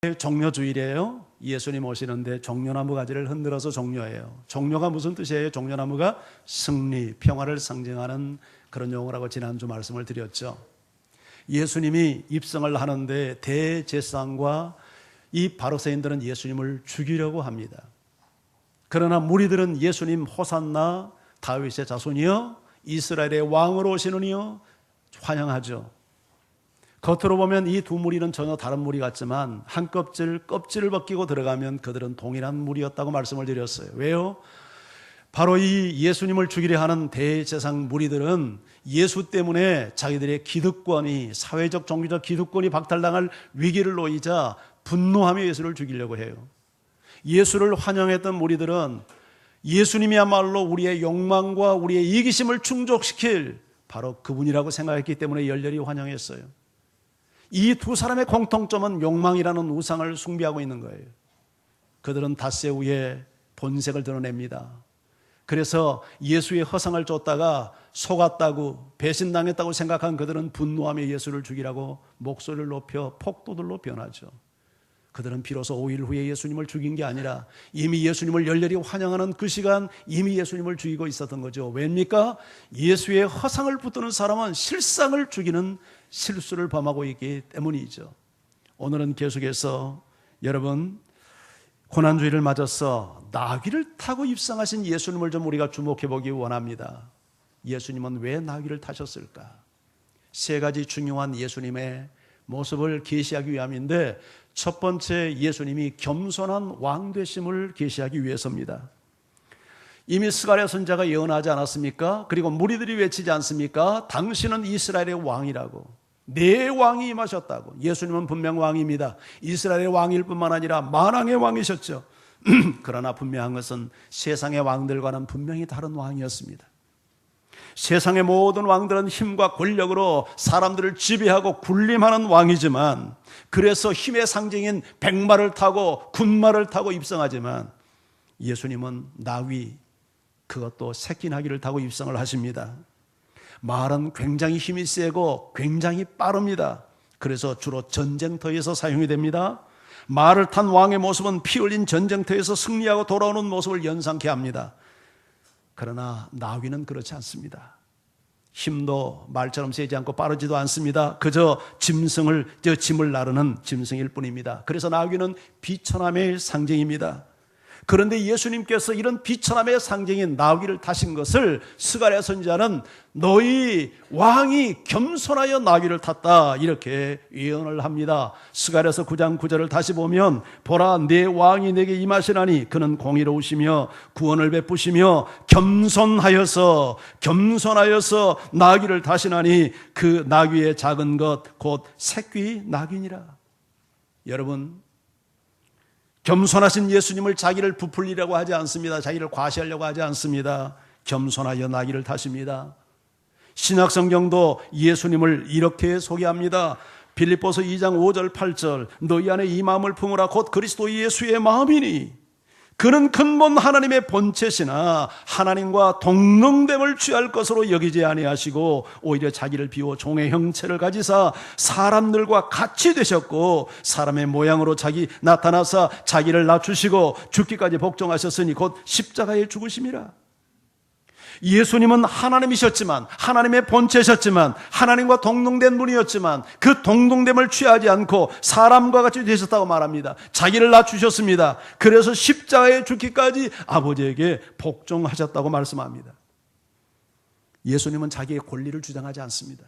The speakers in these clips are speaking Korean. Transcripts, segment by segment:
종려주일이에요. 예수님 오시는데 종려나무 가지를 흔들어서 종려해요. 종려가 무슨 뜻이에요? 종려나무가 승리, 평화를 상징하는 그런 용어라고 지난주 말씀을 드렸죠. 예수님이 입성을 하는데 대제사장과 이 바리새인들은 예수님을 죽이려고 합니다. 그러나 무리들은 예수님 호산나 다윗의 자손이여 이스라엘의 왕으로 오시느니여 환영하죠. 겉으로 보면 이 두 무리는 전혀 다른 무리 같지만 한 껍질을 벗기고 들어가면 그들은 동일한 무리였다고 말씀을 드렸어요. 왜요? 바로 이 예수님을 죽이려 하는 대제사장 무리들은 예수 때문에 자기들의 기득권이, 사회적 종교적 기득권이 박탈당할 위기를 놓이자 분노하며 예수를 죽이려고 해요. 예수를 환영했던 무리들은 예수님이야말로 우리의 욕망과 우리의 이기심을 충족시킬 바로 그분이라고 생각했기 때문에 열렬히 환영했어요. 이 두 사람의 공통점은 욕망이라는 우상을 숭배하고 있는 거예요. 그들은 닷새 후에 본색을 드러냅니다. 그래서 예수의 허상을 쫓다가 속았다고 배신당했다고 생각한 그들은 분노하며 예수를 죽이라고 목소리를 높여 폭도들로 변하죠. 그들은 비로소 5일 후에 예수님을 죽인 게 아니라 이미 예수님을 열렬히 환영하는 그 시간 이미 예수님을 죽이고 있었던 거죠. 왜입니까? 예수의 허상을 붙드는 사람은 실상을 죽이는 실수를 범하고 있기 때문이죠. 오늘은 계속해서 여러분 고난주일을 맞아서 나귀를 타고 입성하신 예수님을 좀 우리가 주목해 보기 원합니다. 예수님은 왜 나귀를 타셨을까? 세 가지 중요한 예수님의 모습을 계시하기 위함인데 첫 번째, 예수님이 겸손한 왕 되심을 계시하기 위해서입니다. 이미 스가랴 선지자가 예언하지 않았습니까? 그리고 무리들이 외치지 않습니까? 당신은 이스라엘의 왕이라고, 내 왕이 임하셨다고. 예수님은 분명 왕입니다. 이스라엘의 왕일 뿐만 아니라 만왕의 왕이셨죠. 그러나 분명한 것은 세상의 왕들과는 분명히 다른 왕이었습니다. 세상의 모든 왕들은 힘과 권력으로 사람들을 지배하고 군림하는 왕이지만, 그래서 힘의 상징인 백마를 타고 군마를 타고 입성하지만 예수님은 나귀, 그것도 새끼 나귀를 타고 입성을 하십니다. 말은 굉장히 힘이 세고 굉장히 빠릅니다. 그래서 주로 전쟁터에서 사용이 됩니다. 말을 탄 왕의 모습은 피 흘린 전쟁터에서 승리하고 돌아오는 모습을 연상케 합니다. 그러나 나귀는 그렇지 않습니다. 힘도 말처럼 세지 않고 빠르지도 않습니다. 그저 짐을 나르는 짐승일 뿐입니다. 그래서 나귀는 비천함의 상징입니다. 그런데 예수님께서 이런 비천함의 상징인 나귀를 타신 것을 스가랴 선지자는 너희 왕이 겸손하여 나귀를 탔다 이렇게 예언을 합니다. 스가랴서 9장 9절을 다시 보면 보라 내 왕이 내게 임하시나니 그는 공의로우시며 구원을 베푸시며 겸손하여서 나귀를 타시나니 그 나귀의 작은 것 곧 새끼 나귀니라. 여러분, 겸손하신 예수님을 자기를 부풀리려고 하지 않습니다. 자기를 과시하려고 하지 않습니다. 겸손하여 나귀를 타십니다. 신약성경도 예수님을 이렇게 소개합니다. 빌립보서 2장 5절 8절 너희 안에 이 마음을 품으라 곧 그리스도 예수의 마음이니 그는 근본 하나님의 본체시나 하나님과 동등됨을 취할 것으로 여기지 아니하시고 오히려 자기를 비워 종의 형체를 가지사 사람들과 같이 되셨고 사람의 모양으로 나타나사 자기를 낮추시고 죽기까지 복종하셨으니 곧 십자가에 죽으심이라. 예수님은 하나님이셨지만 하나님의 본체셨지만 하나님과 동등된 분이었지만 그 동등됨을 취하지 않고 사람과 같이 되셨다고 말합니다. 자기를 낮추셨습니다. 그래서 십자가에 죽기까지 아버지에게 복종하셨다고 말씀합니다. 예수님은 자기의 권리를 주장하지 않습니다.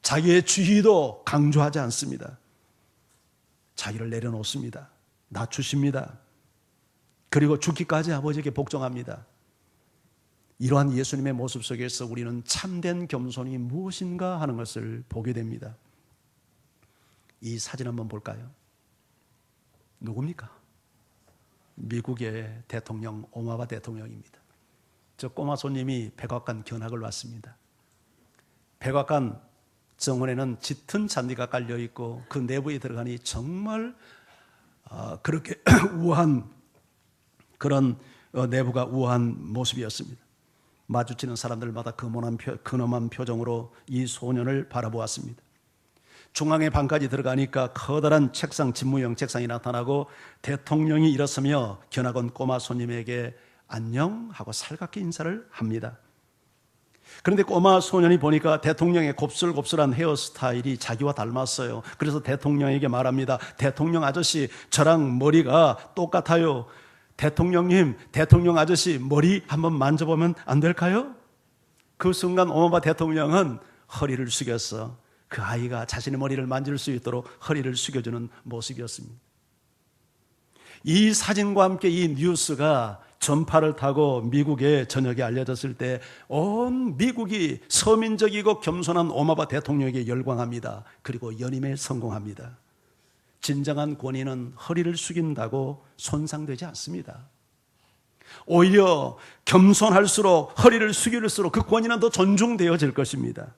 자기의 지위도 강조하지 않습니다. 자기를 내려놓습니다. 낮추십니다. 그리고 죽기까지 아버지에게 복종합니다. 이러한 예수님의 모습 속에서 우리는 참된 겸손이 무엇인가 하는 것을 보게 됩니다. 이 사진 한번 볼까요? 누굽니까? 미국의 대통령 오바마 대통령입니다. 저 꼬마 손님이 백악관 견학을 왔습니다. 백악관 정원에는 짙은 잔디가 깔려 있고 그 내부에 들어가니 정말 그렇게 우아한 그런 내부가 우아한 모습이었습니다. 마주치는 사람들마다 근엄한 표정으로 이 소년을 바라보았습니다. 중앙의 방까지 들어가니까 커다란 책상, 집무용 책상이 나타나고 대통령이 일어서며 견학원 꼬마 손님에게 안녕 하고 살갑게 인사를 합니다. 그런데 꼬마 소년이 보니까 대통령의 곱슬곱슬한 헤어스타일이 자기와 닮았어요. 그래서 대통령에게 말합니다. 대통령 아저씨, 저랑 머리가 똑같아요. 대통령님, 대통령 아저씨 머리 한번 만져보면 안 될까요? 그 순간 오바마 대통령은 허리를 숙였어. 그 아이가 자신의 머리를 만질 수 있도록 허리를 숙여주는 모습이었습니다. 이 사진과 함께 이 뉴스가 전파를 타고 미국의 전역에 알려졌을 때 온 미국이 서민적이고 겸손한 오바마 대통령에게 열광합니다. 그리고 연임에 성공합니다. 진정한 권위는 허리를 숙인다고 손상되지 않습니다. 오히려 겸손할수록, 허리를 숙일수록 그 권위는 더 존중되어질 것입니다.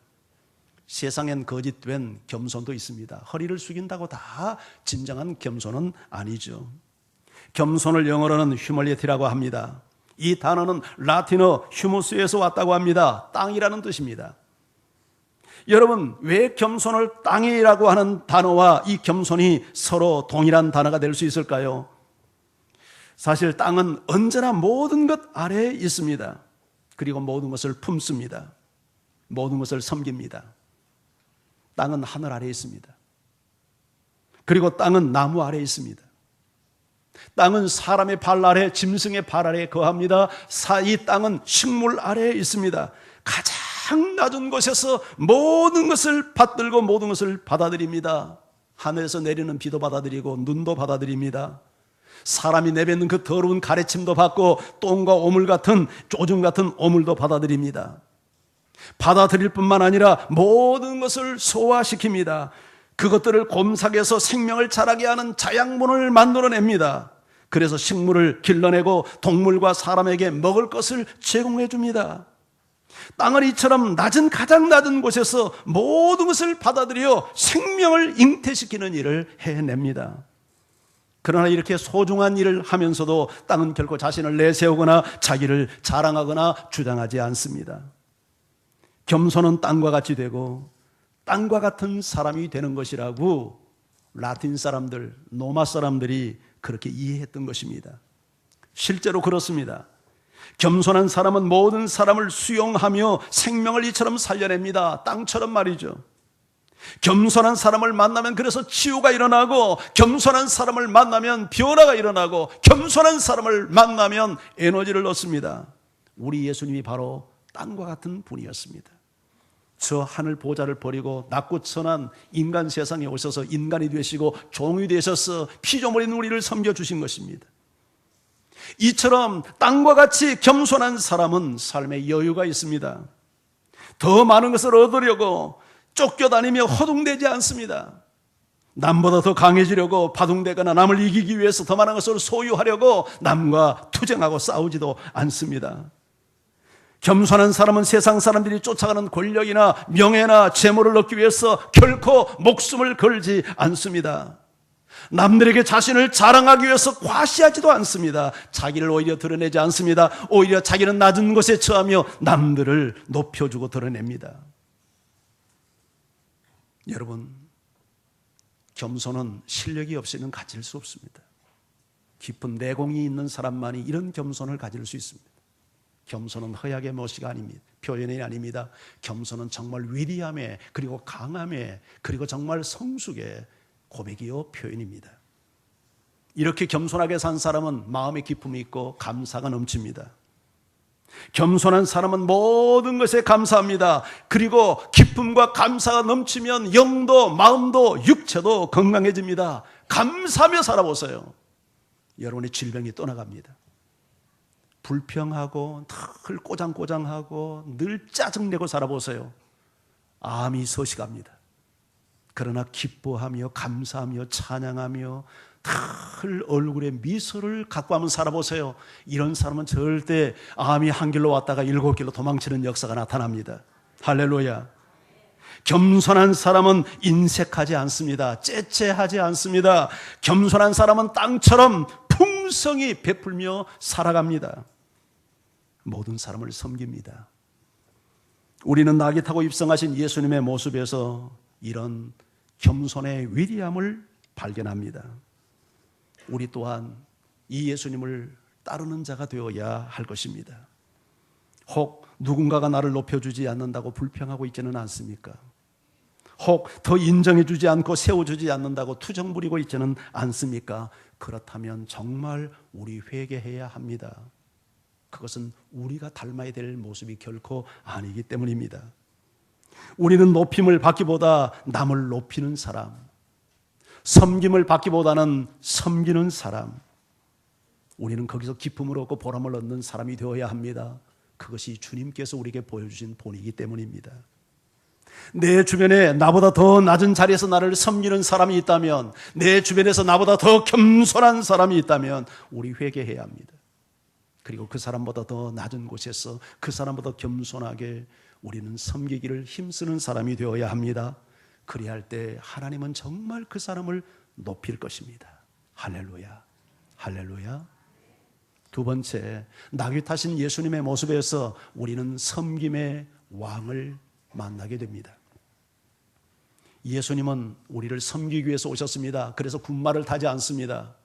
세상엔 거짓된 겸손도 있습니다. 허리를 숙인다고 다 진정한 겸손은 아니죠. 겸손을 영어로는 휴멀리티라고 합니다. 이 단어는 라틴어 휴무스에서 왔다고 합니다. 땅이라는 뜻입니다. 여러분, 왜 겸손을 땅이라고 하는 단어와 이 겸손이 서로 동일한 단어가 될 수 있을까요? 사실 땅은 언제나 모든 것 아래에 있습니다. 그리고 모든 것을 품습니다. 모든 것을 섬깁니다. 땅은 하늘 아래에 있습니다. 그리고 땅은 나무 아래에 있습니다. 땅은 사람의 발 아래, 짐승의 발 아래에 거합니다. 이 땅은 식물 아래에 있습니다. 가장 낮은 곳에서 모든 것을 받들고 모든 것을 받아들입니다. 하늘에서 내리는 비도 받아들이고 눈도 받아들입니다. 사람이 내뱉는 그 더러운 가래침도 받고 똥과 오물 같은, 조증 같은 오물도 받아들입니다. 받아들일 뿐만 아니라 모든 것을 소화시킵니다. 그것들을 곰삭에서 생명을 자라게 하는 자양분을 만들어냅니다. 그래서 식물을 길러내고 동물과 사람에게 먹을 것을 제공해 줍니다. 땅은 이처럼 가장 낮은 곳에서 모든 것을 받아들여 생명을 잉태시키는 일을 해냅니다. 그러나 이렇게 소중한 일을 하면서도 땅은 결코 자신을 내세우거나 자기를 자랑하거나 주장하지 않습니다. 겸손은 땅과 같이 되고 땅과 같은 사람이 되는 것이라고 라틴 사람들, 로마 사람들이 그렇게 이해했던 것입니다. 실제로 그렇습니다. 겸손한 사람은 모든 사람을 수용하며 생명을 이처럼 살려냅니다. 땅처럼 말이죠. 겸손한 사람을 만나면 그래서 치유가 일어나고, 겸손한 사람을 만나면 변화가 일어나고, 겸손한 사람을 만나면 에너지를 얻습니다. 우리 예수님이 바로 땅과 같은 분이었습니다. 저 하늘 보좌를 버리고 낮고 천한 인간 세상에 오셔서 인간이 되시고 종이 되셔서 피조물 있는 우리를 섬겨주신 것입니다. 이처럼 땅과 같이 겸손한 사람은 삶에 여유가 있습니다. 더 많은 것을 얻으려고 쫓겨다니며 허둥대지 않습니다. 남보다 더 강해지려고 바둥대거나 남을 이기기 위해서 더 많은 것을 소유하려고 남과 투쟁하고 싸우지도 않습니다. 겸손한 사람은 세상 사람들이 쫓아가는 권력이나 명예나 재물을 얻기 위해서 결코 목숨을 걸지 않습니다. 남들에게 자신을 자랑하기 위해서 과시하지도 않습니다. 자기를 오히려 드러내지 않습니다. 오히려 자기는 낮은 곳에 처하며 남들을 높여주고 드러냅니다. 여러분, 겸손은 실력이 없이는 가질 수 없습니다. 깊은 내공이 있는 사람만이 이런 겸손을 가질 수 있습니다. 겸손은 허약의 모시가 아닙니다. 표현이 아닙니다. 겸손은 정말 위대함의, 그리고 강함의, 그리고 정말 성숙의 고백이요 표현입니다. 이렇게 겸손하게 산 사람은 마음의 기쁨이 있고 감사가 넘칩니다. 겸손한 사람은 모든 것에 감사합니다. 그리고 기쁨과 감사가 넘치면 영도 마음도 육체도 건강해집니다. 감사하며 살아보세요. 여러분의 질병이 떠나갑니다. 불평하고 늘 꼬장꼬장하고 늘 짜증내고 살아보세요. 암이 서식합니다. 그러나 기뻐하며 감사하며 찬양하며 늘 얼굴에 미소를 갖고 한번 살아보세요. 이런 사람은 절대 암이 한 길로 왔다가 7길로 도망치는 역사가 나타납니다. 할렐루야. 겸손한 사람은 인색하지 않습니다. 째째하지 않습니다. 겸손한 사람은 땅처럼 풍성히 베풀며 살아갑니다. 모든 사람을 섬깁니다. 우리는 낙이 타고 입성하신 예수님의 모습에서 이런 겸손의 위대함을 발견합니다. 우리 또한 이 예수님을 따르는 자가 되어야 할 것입니다. 혹 누군가가 나를 높여주지 않는다고 불평하고 있지는 않습니까? 혹 더 인정해주지 않고 세워주지 않는다고 투정 부리고 있지는 않습니까? 그렇다면 정말 우리 회개해야 합니다. 그것은 우리가 닮아야 될 모습이 결코 아니기 때문입니다. 우리는 높임을 받기보다 남을 높이는 사람, 섬김을 받기보다는 섬기는 사람, 우리는 거기서 기쁨을 얻고 보람을 얻는 사람이 되어야 합니다. 그것이 주님께서 우리에게 보여주신 본이기 때문입니다. 내 주변에 나보다 더 낮은 자리에서 나를 섬기는 사람이 있다면, 내 주변에서 나보다 더 겸손한 사람이 있다면 우리 회개해야 합니다. 그리고 그 사람보다 더 낮은 곳에서 그 사람보다 겸손하게 우리는 섬기기를 힘쓰는 사람이 되어야 합니다. 그리할 때 하나님은 정말 그 사람을 높일 것입니다. 할렐루야, 할렐루야. 두 번째, 낙이 타신 예수님의 모습에서 우리는 섬김의 왕을 만나게 됩니다. 예수님은 우리를 섬기기 위해서 오셨습니다. 그래서 군마를 타지 않습니다.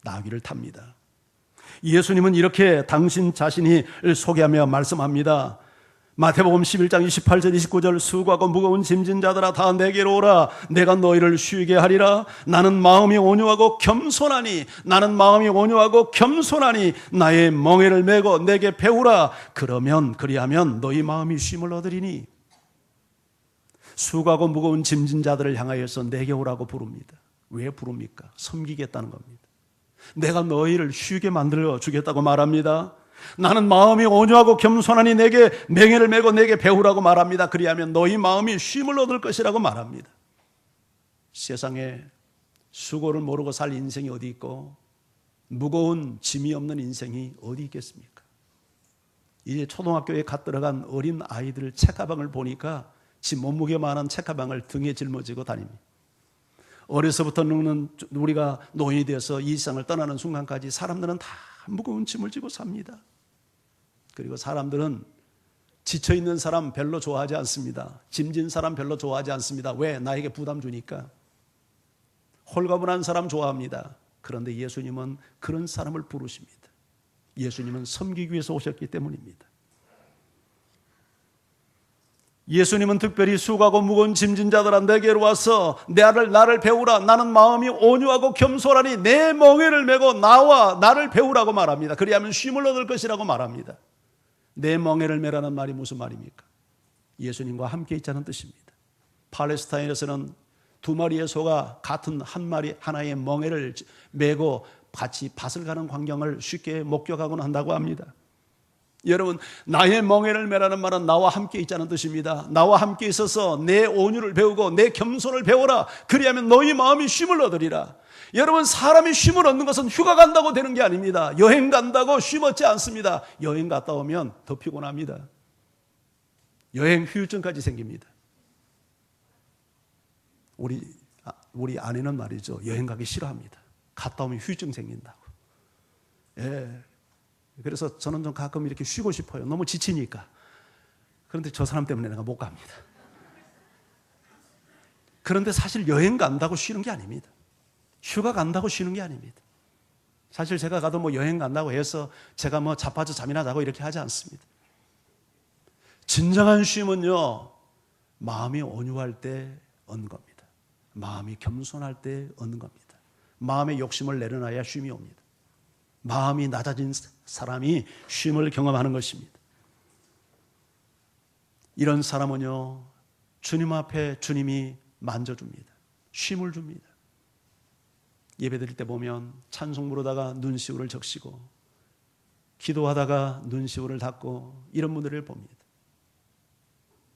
나귀를 탑니다. 예수님은 이렇게 당신 자신이 소개하며 말씀합니다. 마태복음 11장 28절 29절 수고하고 무거운 짐진 자들아 다 내게로 오라. 내가 너희를 쉬게 하리라. 나는 마음이 온유하고 겸손하니, 나는 마음이 온유하고 겸손하니 나의 멍에를 메고 내게 배우라. 그리하면 너희 마음이 쉼을 얻으리니. 수고하고 무거운 짐진 자들을 향하여서 내게 오라고 부릅니다. 왜 부릅니까? 섬기겠다는 겁니다. 내가 너희를 쉬게 만들어 주겠다고 말합니다. 나는 마음이 온유하고 겸손하니 내게 맹해를 메고 내게 배우라고 말합니다. 그리하면 너희 마음이 쉼을 얻을 것이라고 말합니다. 세상에 수고를 모르고 살 인생이 어디 있고 무거운 짐이 없는 인생이 어디 있겠습니까? 이제 초등학교에 갓 들어간 어린 아이들 책가방을 보니까 지 몸무게만한 책가방을 등에 짊어지고 다닙니다. 어려서부터 우리가 노인이 되어서 이 세상을 떠나는 순간까지 사람들은 다 무거운 짐을 지고 삽니다. 그리고 사람들은 지쳐있는 사람 별로 좋아하지 않습니다. 짐진 사람 별로 좋아하지 않습니다. 왜? 나에게 부담 주니까. 홀가분한 사람 좋아합니다. 그런데 예수님은 그런 사람을 부르십니다. 예수님은 섬기기 위해서 오셨기 때문입니다. 예수님은 특별히 수고하고 무거운 짐진 자들아 내게로 와서 나를 배우라. 나는 마음이 온유하고 겸손하니 내 멍에를 메고 나를 배우라고 말합니다. 그리하면 쉼을 얻을 것이라고 말합니다. 내 멍에를 메라는 말이 무슨 말입니까? 예수님과 함께 있자는 뜻입니다. 팔레스타인에서는 두 마리의 소가 같은 하나의 멍에를 메고 같이 밭을 가는 광경을 쉽게 목격하곤 한다고 합니다. 여러분, 나의 멍에를 메라는 말은 나와 함께 있자는 뜻입니다. 나와 함께 있어서 내 온유를 배우고 내 겸손을 배워라. 그리하면 너희 마음이 쉼을 얻으리라. 여러분, 사람이 쉼을 얻는 것은 휴가 간다고 되는 게 아닙니다. 여행 간다고 쉼 얻지 않습니다. 여행 갔다 오면 더 피곤합니다. 여행 후유증까지 생깁니다. 우리 아내는 말이죠, 여행 가기 싫어합니다. 갔다 오면 후유증 생긴다고. 예. 그래서 저는 좀 가끔 이렇게 쉬고 싶어요. 너무 지치니까. 그런데 저 사람 때문에 내가 못 갑니다. 그런데 사실 여행 간다고 쉬는 게 아닙니다. 휴가 간다고 쉬는 게 아닙니다. 사실 제가 가도 여행 간다고 해서 제가 자빠져 잠이나 자고 이렇게 하지 않습니다. 진정한 쉼은요, 마음이 온유할 때 얻는 겁니다. 마음이 겸손할 때 얻는 겁니다. 마음의 욕심을 내려놔야 쉼이 옵니다. 마음이 낮아진 사람이 쉼을 경험하는 것입니다. 이런 사람은요, 주님 앞에 주님이 만져줍니다. 쉼을 줍니다. 예배 드릴 때 보면 찬송 부르다가 눈시울을 적시고 기도하다가 눈시울을 닫고 이런 분들을 봅니다.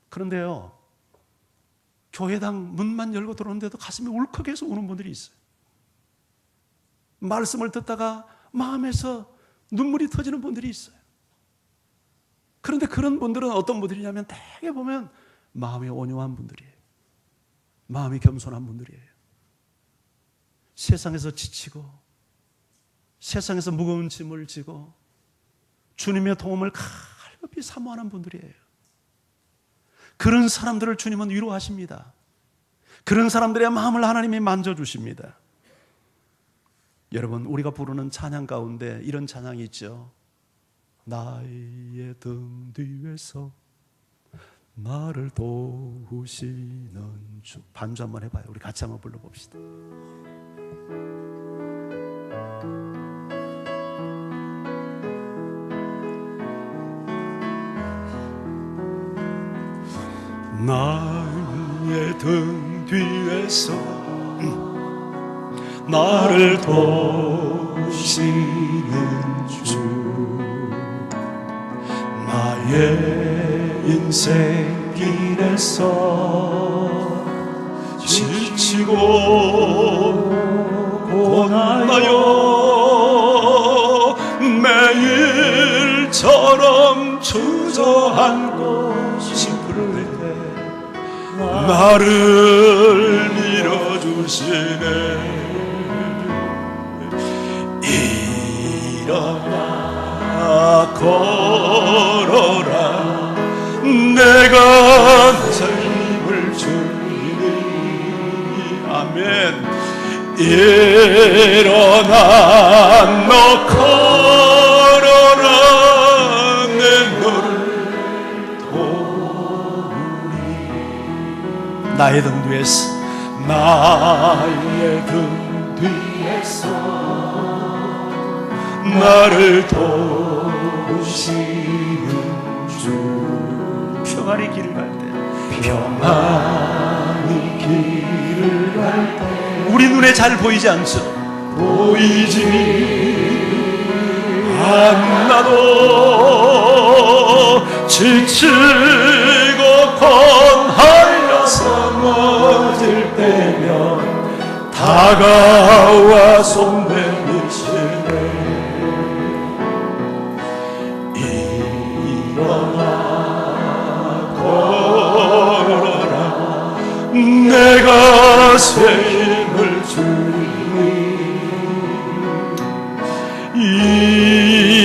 그런데요, 교회당 문만 열고 들어오는데도 가슴이 울컥해서 우는 분들이 있어요. 말씀을 듣다가 마음에서 눈물이 터지는 분들이 있어요. 그런데 그런 분들은 어떤 분들이냐면 대개 보면 마음이 온유한 분들이에요. 마음이 겸손한 분들이에요. 세상에서 지치고 세상에서 무거운 짐을 지고 주님의 도움을 갈급히 사모하는 분들이에요. 그런 사람들을 주님은 위로하십니다. 그런 사람들의 마음을 하나님이 만져주십니다. 여러분, 우리가 부르는 찬양 가운데 이런 찬양이 있죠. 나의 등 뒤에서 나를 도우시는 주. 반주 한번 해봐요. 우리 같이 한번 불러봅시다. 나의 등 뒤에서 나를 도우시는 주, 나의 인생 길에서 지치고 고나요 매일처럼 주저앉고 싶을 때 나를 밀어주시네. 일어나 걸어라 내가 힘을 주니. 아멘. 일어나 너 걸어라 내 너를 도우리. 나의 등 뒤에서 나의 등 뒤에서 나를 도우시는 주. 평안히 길을 갈 때, 평안히 길을 갈 때 우리 눈에 잘 보이지 않죠? 보이지 않나도 지치고 권하여서 넘어질 때면 다가와 손 내미시네. 일어나 걸어라 내가 새 힘을 주니.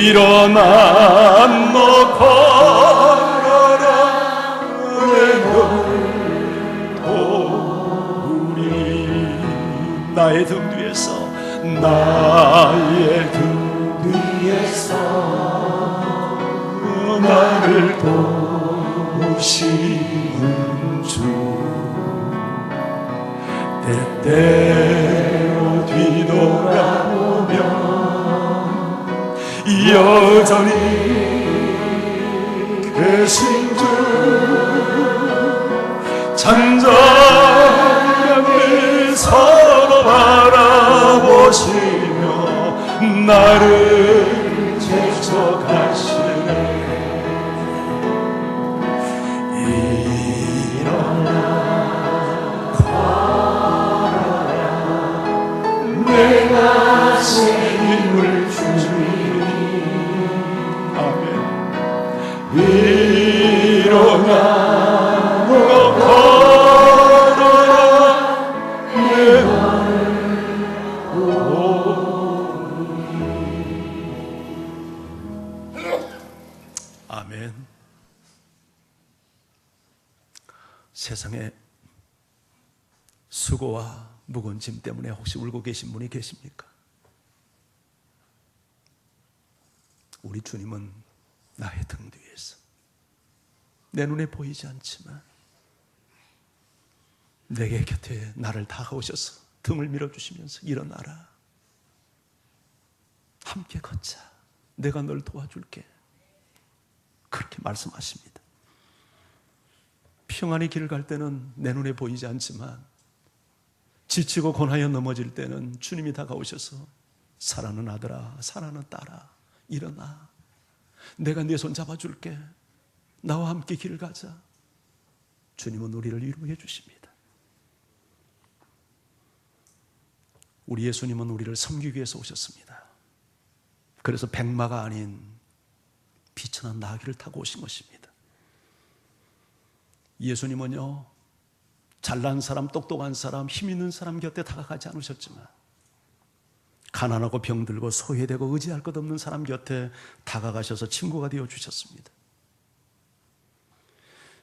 일어나 너 걸어라 내 너를 도우리. 나의 등 뒤에서 나의 등 뒤에서 나를 도우시는 주. 때때로 뒤돌아보면 여전히 계신 주. 잔잔히 서로 바라보시며 나를 제쳐가시네. 내가 새 힘을 주니. 아멘. 일어나 너 걸어라 내 너를 도우리. 아멘. 세상에 수고와 무거운 짐 때문에 혹시 울고 계신 분이 계십니까? 우리 주님은 나의 등 뒤에서 내 눈에 보이지 않지만 내게 곁에 나를 다가오셔서 등을 밀어주시면서 일어나라, 함께 걷자, 내가 널 도와줄게, 그렇게 말씀하십니다. 평안히 길을 갈 때는 내 눈에 보이지 않지만 지치고 고나여 넘어질 때는 주님이 다가오셔서 사랑하는 아들아, 사랑하는 딸아, 일어나, 내가 네 손 잡아줄게, 나와 함께 길을 가자. 주님은 우리를 위로해 주십니다. 우리 예수님은 우리를 섬기기 위해서 오셨습니다. 그래서 백마가 아닌 비천한 나귀를 타고 오신 것입니다. 예수님은요, 잘난 사람, 똑똑한 사람, 힘 있는 사람 곁에 다가가지 않으셨지만 가난하고 병들고 소외되고 의지할 것 없는 사람 곁에 다가가셔서 친구가 되어 주셨습니다.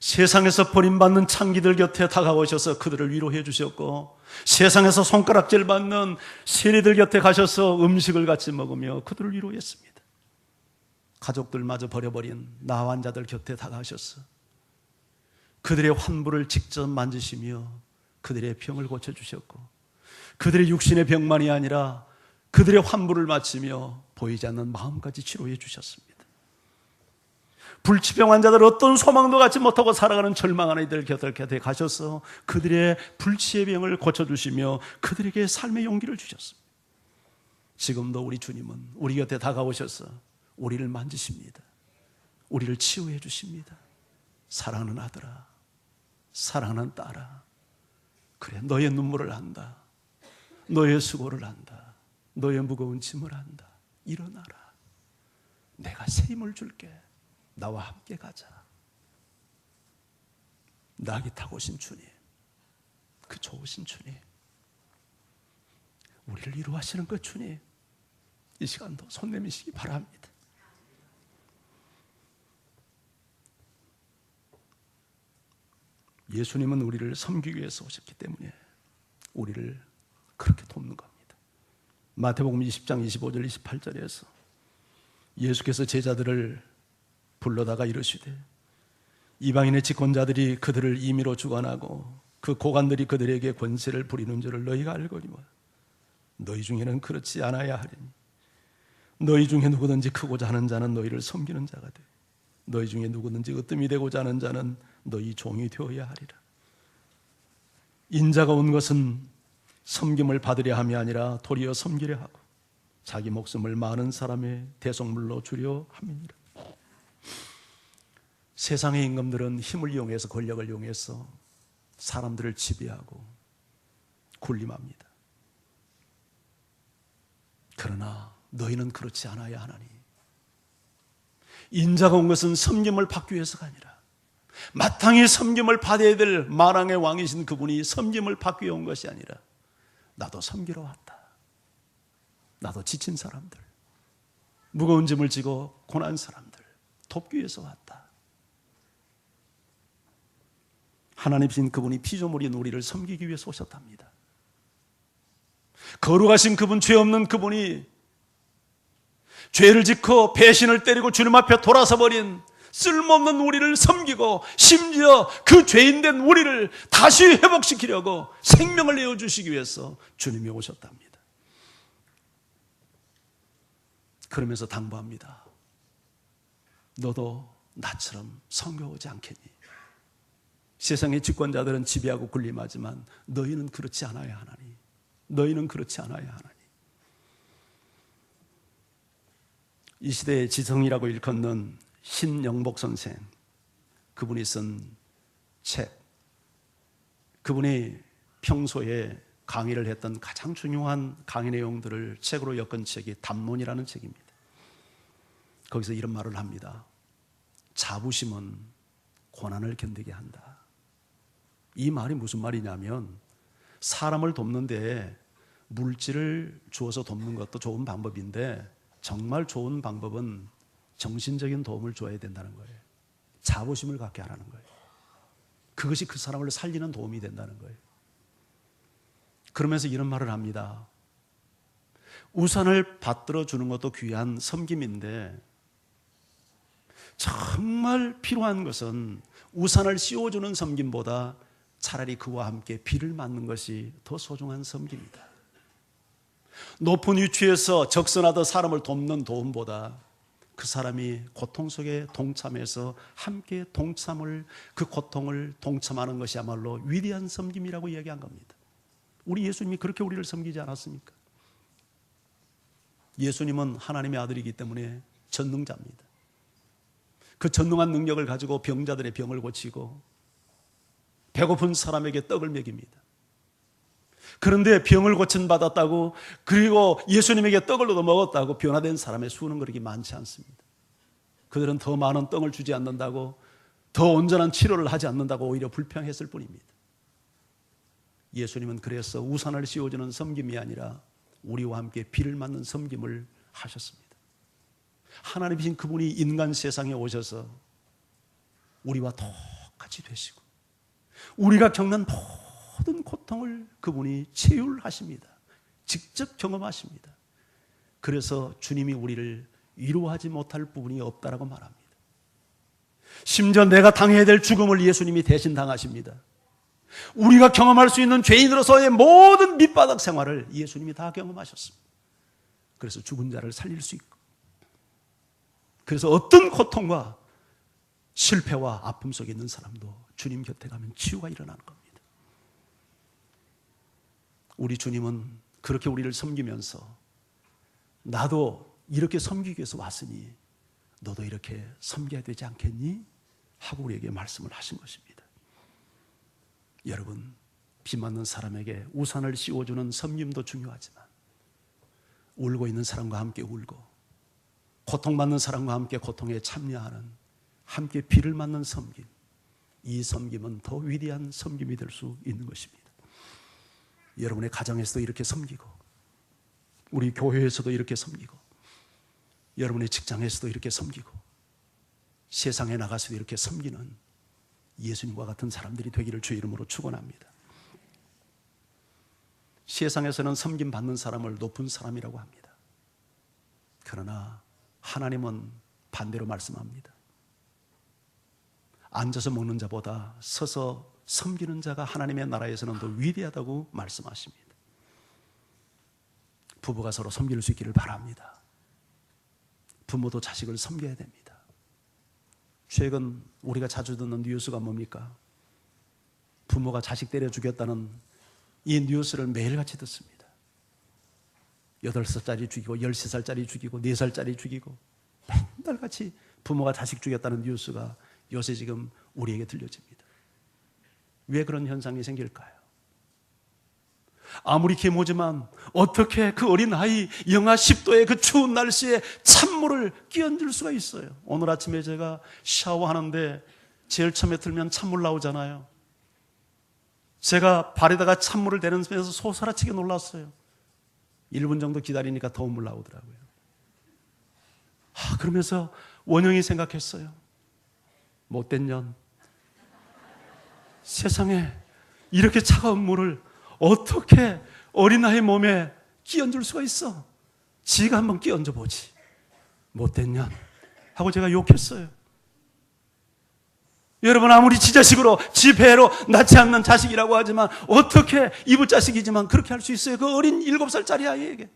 세상에서 버림받는 창기들 곁에 다가오셔서 그들을 위로해 주셨고, 세상에서 손가락질 받는 세리들 곁에 가셔서 음식을 같이 먹으며 그들을 위로했습니다. 가족들마저 버려버린 나 환자들 곁에 다가가셔서 그들의 환부를 직접 만지시며 그들의 병을 고쳐주셨고, 그들의 육신의 병만이 아니라 그들의 환부를 마치며 보이지 않는 마음까지 치료해 주셨습니다. 불치병 환자들, 어떤 소망도 갖지 못하고 살아가는 절망하는 이들 곁에 가셔서 그들의 불치의 병을 고쳐주시며 그들에게 삶의 용기를 주셨습니다. 지금도 우리 주님은 우리 곁에 다가오셔서 우리를 만지십니다. 우리를 치유해 주십니다. 사랑하는 아들아, 사랑하는 딸아, 그래, 너의 눈물을 안다. 너의 수고를 안다. 너의 무거운 짐을 안다. 일어나라. 내가 새 힘을 줄게. 나와 함께 가자. 낙이 타고 오신 주님, 그 좋으신 주님, 우리를 위로하시는 그 주님, 이 시간도 손 내미시기 바랍니다. 예수님은 우리를 섬기기 위해서 오셨기 때문에 우리를 그렇게 돕는 겁니다. 마태복음 20장 25절 28절에서 예수께서 제자들을 불러다가 이르시되 이방인의 집권자들이 그들을 임의로 주관하고 그 고관들이 그들에게 권세를 부리는 줄을 너희가 알거니와 너희 중에는 그렇지 않아야 하리니 너희 중에 누구든지 크고자 하는 자는 너희를 섬기는 자가 돼 너희 중에 누구든지 으뜸이 되고자 하는 자는 너희 종이 되어야 하리라. 인자가 온 것은 섬김을 받으려 함이 아니라 도리어 섬기려 하고 자기 목숨을 많은 사람의 대속물로 주려 함이니라. 세상의 임금들은 힘을 이용해서, 권력을 이용해서 사람들을 지배하고 군림합니다. 그러나 너희는 그렇지 않아야 하나니 인자가 온 것은 섬김을 받기 위해서가 아니라 마땅히 섬김을 받아야 될 만왕의 왕이신 그분이 섬김을 받기 위해 온 것이 아니라 나도 섬기러 왔다. 나도 지친 사람들, 무거운 짐을 지고 고난 사람들 돕기 위해서 왔다. 하나님이신 그분이 피조물인 우리를 섬기기 위해서 오셨답니다. 거룩하신 그분, 죄 없는 그분이 죄를 짓고 배신을 때리고 주님 앞에 돌아서 버린 쓸모없는 우리를 섬기고 심지어 그 죄인된 우리를 다시 회복시키려고 생명을 내어주시기 위해서 주님이 오셨답니다. 그러면서 당부합니다. 너도 나처럼 섬겨오지 않겠니? 세상의 집권자들은 지배하고 군림하지만 너희는 그렇지 않아야 하나니. 너희는 그렇지 않아야 하나니. 이 시대의 지성이라고 일컫는 신영복 선생, 그분이 쓴 책, 그분이 평소에 강의를 했던 가장 중요한 강의 내용들을 책으로 엮은 책이 담론이라는 책입니다. 거기서 이런 말을 합니다. 자부심은 고난을 견디게 한다. 이 말이 무슨 말이냐면 사람을 돕는데 물질을 주어서 돕는 것도 좋은 방법인데 정말 좋은 방법은 정신적인 도움을 줘야 된다는 거예요. 자부심을 갖게 하라는 거예요. 그것이 그 사람을 살리는 도움이 된다는 거예요. 그러면서 이런 말을 합니다. 우산을 받들어 주는 것도 귀한 섬김인데 정말 필요한 것은 우산을 씌워주는 섬김보다 차라리 그와 함께 비를 맞는 것이 더 소중한 섬김이다. 높은 위치에서 적선하던 사람을 돕는 도움보다 그 사람이 고통 속에 동참해서 함께 동참을, 그 고통을 동참하는 것이야말로 위대한 섬김이라고 이야기한 겁니다. 우리 예수님이 그렇게 우리를 섬기지 않았습니까? 예수님은 하나님의 아들이기 때문에 전능자입니다. 그 전능한 능력을 가지고 병자들의 병을 고치고 배고픈 사람에게 떡을 먹입니다. 그런데 병을 고침받았다고, 그리고 예수님에게 떡을 얻어 먹었다고 변화된 사람의 수는 그렇게 많지 않습니다. 그들은 더 많은 떡을 주지 않는다고, 더 온전한 치료를 하지 않는다고 오히려 불평했을 뿐입니다. 예수님은 그래서 우산을 씌워주는 섬김이 아니라 우리와 함께 비를 맞는 섬김을 하셨습니다. 하나님이신 그분이 인간 세상에 오셔서 우리와 같이 되시고 우리가 겪는 모든 고통을 그분이 체휼하십니다. 직접 경험하십니다. 그래서 주님이 우리를 위로하지 못할 부분이 없다라고 말합니다. 심지어 내가 당해야 될 죽음을 예수님이 대신 당하십니다. 우리가 경험할 수 있는 죄인으로서의 모든 밑바닥 생활을 예수님이 다 경험하셨습니다. 그래서 죽은 자를 살릴 수 있고, 그래서 어떤 고통과 실패와 아픔 속에 있는 사람도 주님 곁에 가면 치유가 일어나는 겁니다. 우리 주님은 그렇게 우리를 섬기면서 나도 이렇게 섬기기 위해서 왔으니 너도 이렇게 섬겨야 되지 않겠니? 하고 우리에게 말씀을 하신 것입니다. 여러분, 비 맞는 사람에게 우산을 씌워주는 섬김도 중요하지만 울고 있는 사람과 함께 울고 고통받는 사람과 함께 고통에 참여하는, 함께 비를 맞는 섬김, 이 섬김은 더 위대한 섬김이 될 수 있는 것입니다. 여러분의 가정에서도 이렇게 섬기고, 우리 교회에서도 이렇게 섬기고, 여러분의 직장에서도 이렇게 섬기고, 세상에 나가서도 이렇게 섬기는 예수님과 같은 사람들이 되기를 주의 이름으로 축원합니다. 세상에서는 섬김 받는 사람을 높은 사람이라고 합니다. 그러나 하나님은 반대로 말씀합니다. 앉아서 먹는 자보다 서서 섬기는 자가 하나님의 나라에서는 더 위대하다고 말씀하십니다. 부부가 서로 섬길 수 있기를 바랍니다. 부모도 자식을 섬겨야 됩니다. 최근 우리가 자주 듣는 뉴스가 뭡니까? 부모가 자식 때려 죽였다는 이 뉴스를 매일같이 듣습니다. 8살짜리 죽이고 13살짜리 죽이고 4살짜리 죽이고 맨날 같이 부모가 자식 죽였다는 뉴스가 요새 지금 우리에게 들려집니다. 왜 그런 현상이 생길까요? 아무리 계모지만 어떻게 그 어린 아이 영하 10도의 그 추운 날씨에 찬물을 끼얹을 수가 있어요. 오늘 아침에 제가 샤워하는데 제일 처음에 틀면 찬물 나오잖아요. 제가 발에다가 찬물을 대면서 소스라치게 놀랐어요. 1분 정도 기다리니까 더운 물 나오더라고요. 그러면서 원영이 생각했어요. 못된 년, 세상에 이렇게 차가운 물을 어떻게 어린아이 몸에 끼얹을 수가 있어? 지가 한번 끼얹어 보지. 못된 년 하고 제가 욕했어요. 여러분, 아무리 지 자식으로 지 배로 낳지 않는 자식이라고 하지만 어떻게 이부 자식이지만 그렇게 할 수 있어요? 그 어린 7살짜리 아이에게.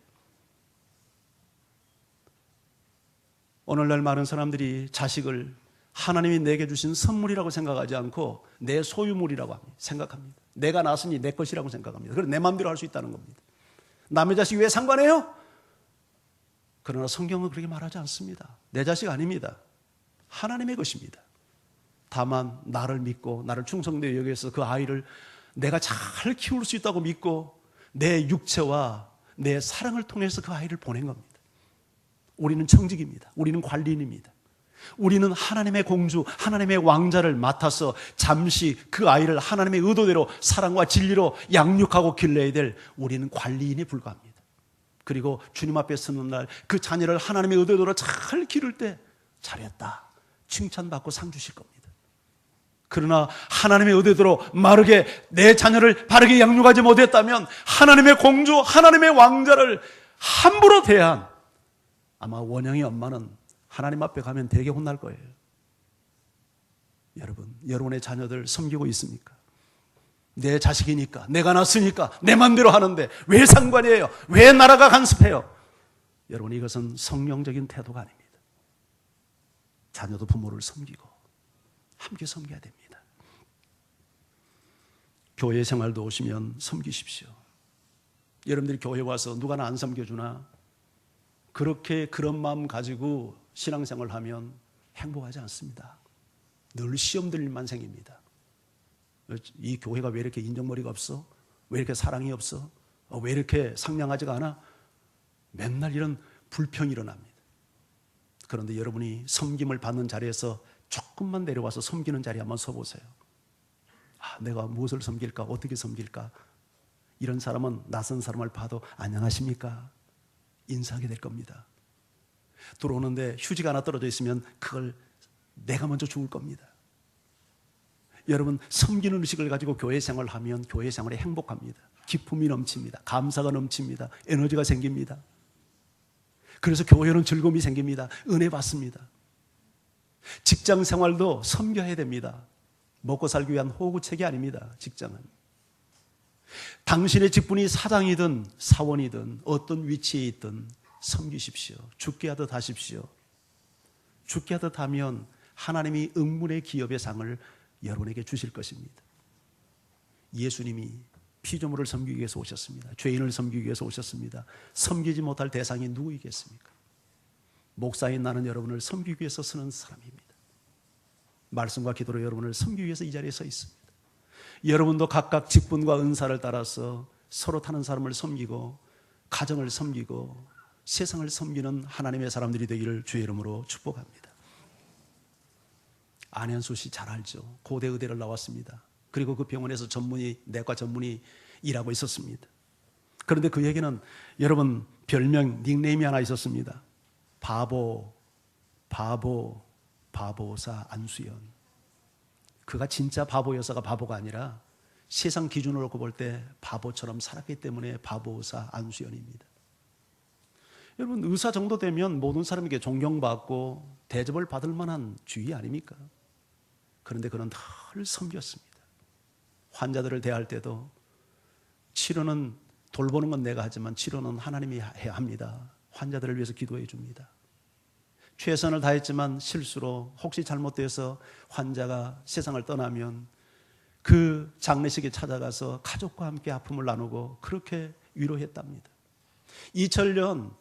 오늘날 많은 사람들이 자식을 하나님이 내게 주신 선물이라고 생각하지 않고 내 소유물이라고 생각합니다. 내가 낳았으니 내 것이라고 생각합니다. 그래서 내 마음대로 할 수 있다는 겁니다. 남의 자식이 왜 상관해요? 그러나 성경은 그렇게 말하지 않습니다. 내 자식 아닙니다. 하나님의 것입니다. 다만 나를 믿고 나를 충성되게 여기서 그 아이를 내가 잘 키울 수 있다고 믿고 내 육체와 내 사랑을 통해서 그 아이를 보낸 겁니다. 우리는 청직입니다. 우리는 관리인입니다. 우리는 하나님의 공주, 하나님의 왕자를 맡아서 잠시 그 아이를 하나님의 의도대로 사랑과 진리로 양육하고 길러야 될 우리는 관리인에 불과합니다. 그리고 주님 앞에 서는 날 그 자녀를 하나님의 의도대로 잘 기를 때 잘했다, 칭찬받고 상 주실 겁니다. 그러나 하나님의 의도대로 마르게 내 자녀를 바르게 양육하지 못했다면 하나님의 공주, 하나님의 왕자를 함부로 대한, 아마 원영의 엄마는 하나님 앞에 가면 되게 혼날 거예요. 여러분, 여러분의 자녀들 섬기고 있습니까? 내 자식이니까, 내가 낳았으니까 내 맘대로 하는데 왜 상관이에요? 왜 나라가 간섭해요? 여러분, 이것은 성령적인 태도가 아닙니다. 자녀도 부모를 섬기고 함께 섬겨야 됩니다. 교회 생활도 오시면 섬기십시오. 여러분들이 교회 와서 누가 나 안 섬겨주나? 그렇게 그런 마음 가지고 신앙생활을 하면 행복하지 않습니다. 늘 시험 들 일만 생깁니다. 이 교회가 왜 이렇게 인정머리가 없어? 왜 이렇게 사랑이 없어? 왜 이렇게 상냥하지가 않아? 맨날 이런 불평이 일어납니다. 그런데 여러분이 섬김을 받는 자리에서 조금만 내려와서 섬기는 자리에 한번 서보세요. 내가 무엇을 섬길까? 어떻게 섬길까? 이런 사람은 낯선 사람을 봐도 안녕하십니까? 인사하게 될 겁니다. 들어오는데 휴지가 하나 떨어져 있으면 그걸 내가 먼저 주울 겁니다. 여러분, 섬기는 의식을 가지고 교회 생활을 하면 교회 생활이 행복합니다. 기쁨이 넘칩니다. 감사가 넘칩니다. 에너지가 생깁니다. 그래서 교회는 즐거움이 생깁니다. 은혜 받습니다. 직장 생활도 섬겨야 됩니다. 먹고 살기 위한 호구책이 아닙니다. 직장은. 당신의 직분이 사장이든 사원이든 어떤 위치에 있든 섬기십시오. 죽게 하듯 하십시오. 죽게 하듯 하면 하나님이 응문의 기업의 상을 여러분에게 주실 것입니다. 예수님이 피조물을 섬기기 위해서 오셨습니다. 죄인을 섬기기 위해서 오셨습니다. 섬기지 못할 대상이 누구이겠습니까? 목사인 나는 여러분을 섬기기 위해서 쓰는 사람입니다. 말씀과 기도로 여러분을 섬기기 위해서 이 자리에 서 있습니다. 여러분도 각각 직분과 은사를 따라서 서로 타는 사람을 섬기고 가정을 섬기고 세상을 섬기는 하나님의 사람들이 되기를 주의 이름으로 축복합니다. 안현수 씨 잘 알죠? 고대 의대를 나왔습니다. 그리고 그 병원에서 내과 전문의 일하고 있었습니다. 그런데 그에게는 여러분 별명, 닉네임이 하나 있었습니다. 바보사 안수연. 그가 진짜 바보여서가 바보가 아니라 세상 기준으로 놓고 볼 때 바보처럼 살았기 때문에 바보사 안수연입니다. 여러분, 의사 정도 되면 모든 사람에게 존경받고 대접을 받을 만한 주의 아닙니까? 그런데 그는 늘 섬겼습니다. 환자들을 대할 때도 치료는 돌보는 건 내가 하지만 치료는 하나님이 해야 합니다. 환자들을 위해서 기도해 줍니다. 최선을 다했지만 실수로 혹시 잘못돼서 환자가 세상을 떠나면 그 장례식에 찾아가서 가족과 함께 아픔을 나누고 그렇게 위로했답니다. 2000년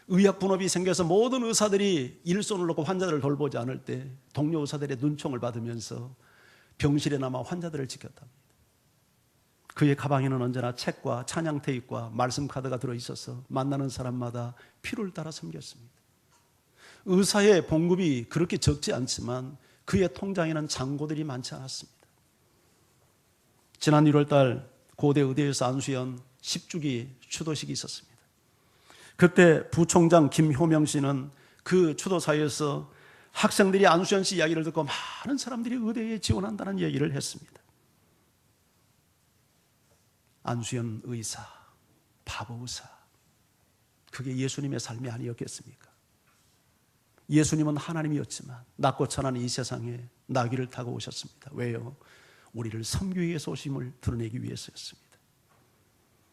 의학 분업이 생겨서 모든 의사들이 일손을 놓고 환자들을 돌보지 않을 때 동료 의사들의 눈총을 받으면서 병실에 남아 환자들을 지켰답니다. 그의 가방에는 언제나 책과 찬양 테이프와 말씀 카드가 들어있어서 만나는 사람마다 필요를 따라 섬겼습니다. 의사의 봉급이 그렇게 적지 않지만 그의 통장에는 잔고들이 많지 않았습니다. 지난 1월달 고대 의대에서 안수연 10주기 추도식이 있었습니다. 그때 부총장 김효명 씨는 그 추도사에서 학생들이 안수연 씨 이야기를 듣고 많은 사람들이 의대에 지원한다는 얘기를 했습니다. 안수연 의사, 바보 의사, 그게 예수님의 삶이 아니었겠습니까? 예수님은 하나님이었지만 낮고 천한 이 세상에 나귀를 타고 오셨습니다. 왜요? 우리를 섬기기 위해서 오심을 드러내기 위해서였습니다.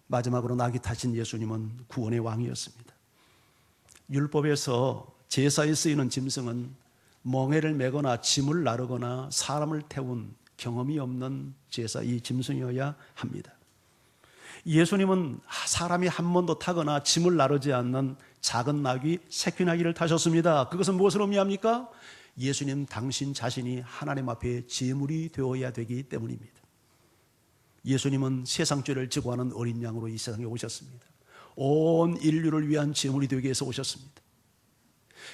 마지막으로 나귀 타신 예수님은 구원의 왕이었습니다. 율법에서 제사에 쓰이는 짐승은 멍에를 메거나 짐을 나르거나 사람을 태운 경험이 없는 제사, 이 짐승이어야 합니다. 예수님은 사람이 한 번도 타거나 짐을 나르지 않는 작은 나귀, 새끼 나귀를 타셨습니다. 그것은 무엇을 의미합니까? 예수님 당신 자신이 하나님 앞에 제물이 되어야 되기 때문입니다. 예수님은 세상 죄를 지고 하는 어린 양으로 이 세상에 오셨습니다. 온 인류를 위한 제물이 되기 위해서 오셨습니다.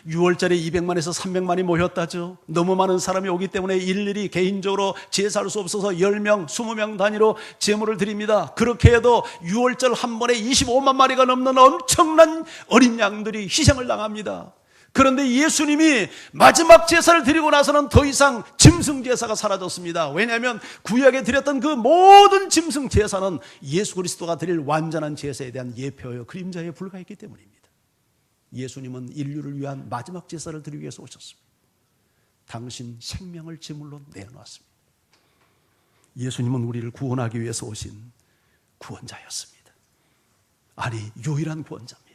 6월달에 200만에서 300만이 모였다죠. 너무 많은 사람이 오기 때문에 일일이 개인적으로 제사할 수 없어서 10명, 20명 단위로 제물을 드립니다. 그렇게 해도 6월절 한 번에 25만 마리가 넘는 엄청난 어린 양들이 희생을 당합니다. 그런데 예수님이 마지막 제사를 드리고 나서는 더 이상 짐승 제사가 사라졌습니다. 왜냐하면 구약에 드렸던 그 모든 짐승 제사는 예수 그리스도가 드릴 완전한 제사에 대한 예표요 그림자에 불과했기 때문입니다. 예수님은 인류를 위한 마지막 제사를 드리기 위해서 오셨습니다. 당신 생명을 제물로 내어놨습니다. 예수님은 우리를 구원하기 위해서 오신 구원자였습니다. 아니, 유일한 구원자입니다.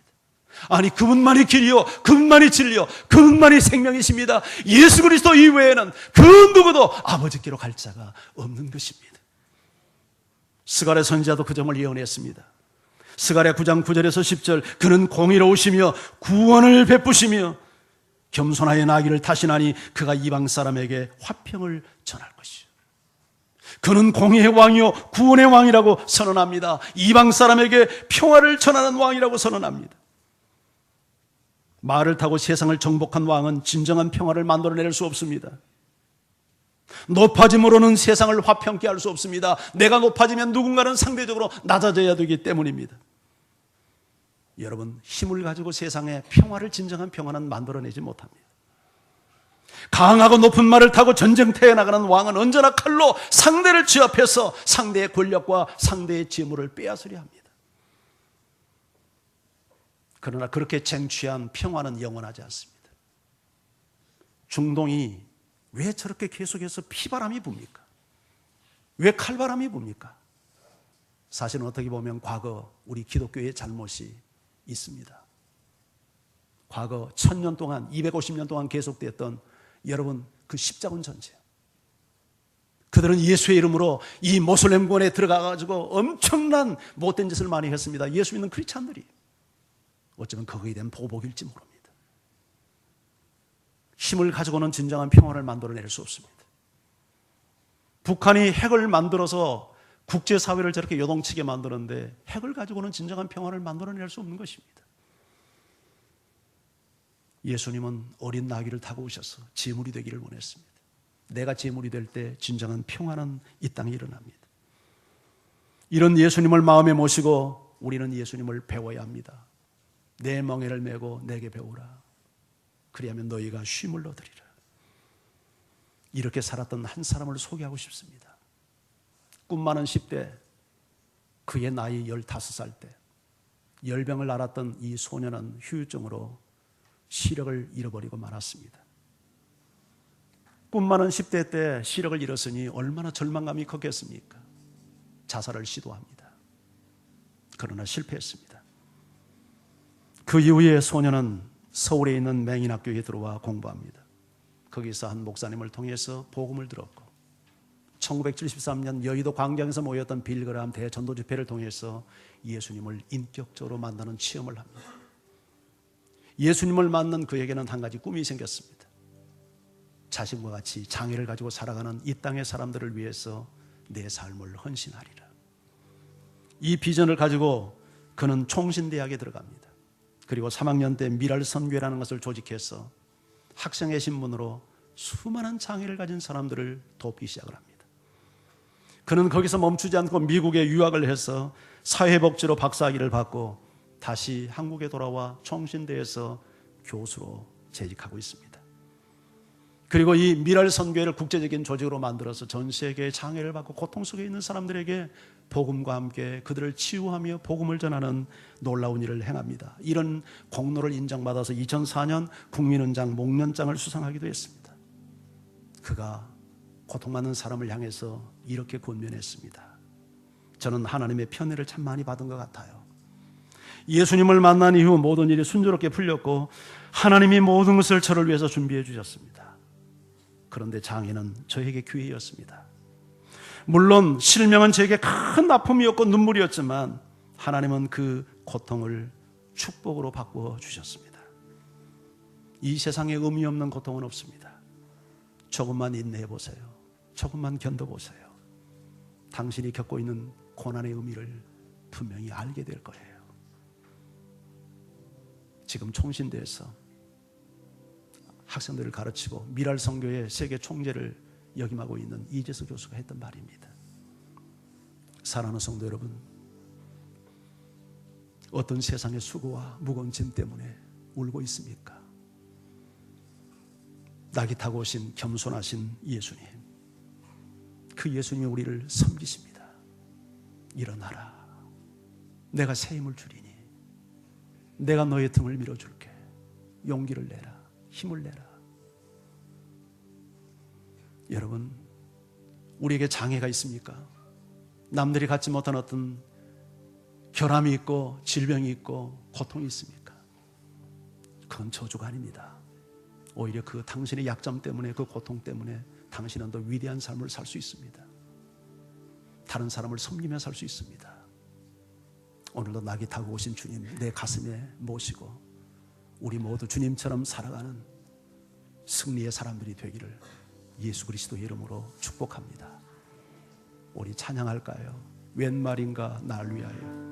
아니, 그분만이 길이요, 그분만이 진리요, 그분만이 생명이십니다. 예수 그리스도 이외에는 그 누구도 아버지께로 갈 자가 없는 것입니다. 스가랴 선지자도 그 점을 예언했습니다. 스가랴 9장 9절에서 10절, 그는 공의로우시며 구원을 베푸시며 겸손하여 나귀를 타시나니 그가 이방 사람에게 화평을 전할 것이요. 그는 공의의 왕이요 구원의 왕이라고 선언합니다. 이방 사람에게 평화를 전하는 왕이라고 선언합니다. 말을 타고 세상을 정복한 왕은 진정한 평화를 만들어낼 수 없습니다. 높아짐으로는 세상을 화평케 할 수 없습니다. 내가 높아지면 누군가는 상대적으로 낮아져야 되기 때문입니다. 여러분, 힘을 가지고 세상에 평화를, 진정한 평화는 만들어내지 못합니다. 강하고 높은 말을 타고 전쟁터에 나가는 왕은 언제나 칼로 상대를 제압해서 상대의 권력과 상대의 재물을 빼앗으려 합니다. 그러나 그렇게 쟁취한 평화는 영원하지 않습니다. 중동이 왜 저렇게 계속해서 피바람이 붑니까? 왜 칼바람이 붑니까? 사실은 어떻게 보면 과거 우리 기독교의 잘못이 있습니다. 과거 1000년 동안, 250년 동안 계속됐던 여러분 그 십자군 전쟁, 그들은 예수의 이름으로 이 모슬렘군에 들어가가지고 엄청난 못된 짓을 많이 했습니다. 예수 믿는 크리스찬들이. 어쩌면 거기에 대한 보복일지 모릅니다. 힘을 가지고는 진정한 평화를 만들어낼 수 없습니다. 북한이 핵을 만들어서 국제사회를 저렇게 요동치게 만드는데 핵을 가지고는 진정한 평화를 만들어낼 수 없는 것입니다. 예수님은 어린 나귀를 타고 오셔서 제물이 되기를 원했습니다. 내가 제물이 될 때 진정한 평화는 이 땅에 일어납니다. 이런 예수님을 마음에 모시고 우리는 예수님을 배워야 합니다. 내 멍에를 메고 내게 배우라. 그리하면 너희가 쉼을 얻으리라. 이렇게 살았던 한 사람을 소개하고 싶습니다. 꿈 많은 10대, 그의 나이 15살 때 열병을 앓았던 이 소년은 후유증으로 시력을 잃어버리고 말았습니다. 꿈 많은 10대 때 시력을 잃었으니 얼마나 절망감이 컸겠습니까? 자살을 시도합니다. 그러나 실패했습니다. 그 이후에 소년은 서울에 있는 맹인학교에 들어와 공부합니다. 거기서 한 목사님을 통해서 복음을 들었고 1973년 여의도 광장에서 모였던 빌그람 대전도 집회를 통해서 예수님을 인격적으로 만나는 체험을 합니다. 예수님을 만난 그에게는 한 가지 꿈이 생겼습니다. 자신과 같이 장애를 가지고 살아가는 이 땅의 사람들을 위해서 내 삶을 헌신하리라. 이 비전을 가지고 그는 총신대학에 들어갑니다. 그리고 3학년 때 미랄선교회라는 것을 조직해서 학생의 신분으로 수많은 장애를 가진 사람들을 돕기 시작을 합니다. 그는 거기서 멈추지 않고 미국에 유학을 해서 사회복지로 박사학위를 받고 다시 한국에 돌아와 총신대에서 교수로 재직하고 있습니다. 그리고 이 미랄선교회를 국제적인 조직으로 만들어서 전 세계의 장애를 받고 고통 속에 있는 사람들에게 복음과 함께 그들을 치유하며 복음을 전하는 놀라운 일을 행합니다. 이런 공로를 인정받아서 2004년 국민훈장 목련장을 수상하기도 했습니다. 그가 고통받는 사람을 향해서 이렇게 권면했습니다. 저는 하나님의 편애를 참 많이 받은 것 같아요. 예수님을 만난 이후 모든 일이 순조롭게 풀렸고 하나님이 모든 것을 저를 위해서 준비해 주셨습니다. 그런데 장애는 저에게 기회였습니다. 물론 실명은 저에게 큰 아픔이었고 눈물이었지만 하나님은 그 고통을 축복으로 바꾸어 주셨습니다. 이 세상에 의미 없는 고통은 없습니다. 조금만 인내해 보세요. 조금만 견뎌보세요. 당신이 겪고 있는 고난의 의미를 분명히 알게 될 거예요. 지금 총신대에서 학생들을 가르치고 미랄선교회 세계 총재를 역임하고 있는 이재수 교수가 했던 말입니다. 사랑하는 성도 여러분, 어떤 세상의 수고와 무거운 짐 때문에 울고 있습니까? 낙이 타고 오신 겸손하신 예수님, 그 예수님이 우리를 섬기십니다. 일어나라, 내가 새 힘을 주리니 내가 너의 등을 밀어줄게. 용기를 내라, 힘을 내라. 여러분, 우리에게 장애가 있습니까? 남들이 갖지 못한 어떤 결함이 있고 질병이 있고 고통이 있습니까? 그건 저주가 아닙니다. 오히려 그 당신의 약점 때문에, 그 고통 때문에 당신은 더 위대한 삶을 살 수 있습니다. 다른 사람을 섬기며 살 수 있습니다. 오늘도 낙이 타고 오신 주님 내 가슴에 모시고 우리 모두 주님처럼 살아가는 승리의 사람들이 되기를 예수 그리스도의 이름으로 축복합니다. 우리 찬양할까요? 웬 말인가 날 위하여.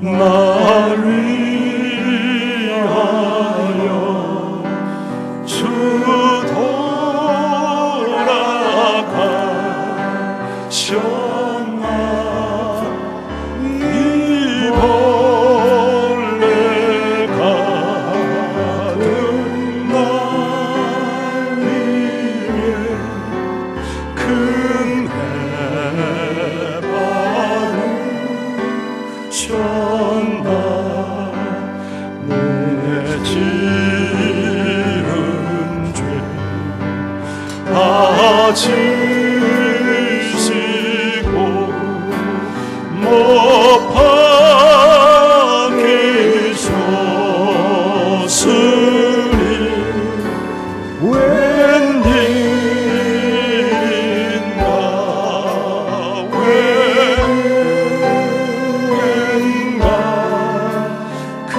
날 위하여 주 돌아가 지시고 못 박히셨으니 웬일인가 웬가 그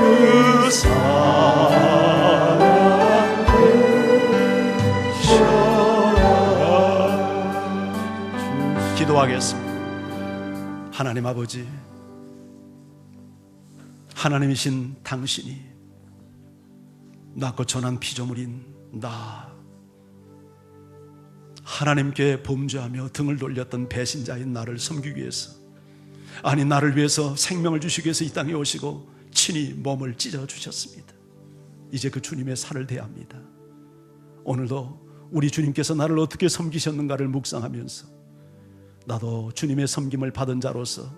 기도하겠습니다. 하나님 아버지, 하나님이신 당신이 낳고 전한 피조물인 나, 하나님께 범죄하며 등을 돌렸던 배신자인 나를 섬기기 위해서, 아니 나를 위해서 생명을 주시기 위해서 이 땅에 오시고 친히 몸을 찢어주셨습니다. 이제 그 주님의 살을 대합니다. 오늘도 우리 주님께서 나를 어떻게 섬기셨는가를 묵상하면서 나도 주님의 섬김을 받은 자로서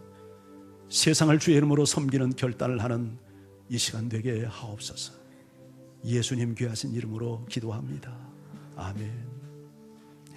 세상을 주의 이름으로 섬기는 결단을 하는 이 시간 되게 하옵소서. 예수님 귀하신 이름으로 기도합니다. 아멘.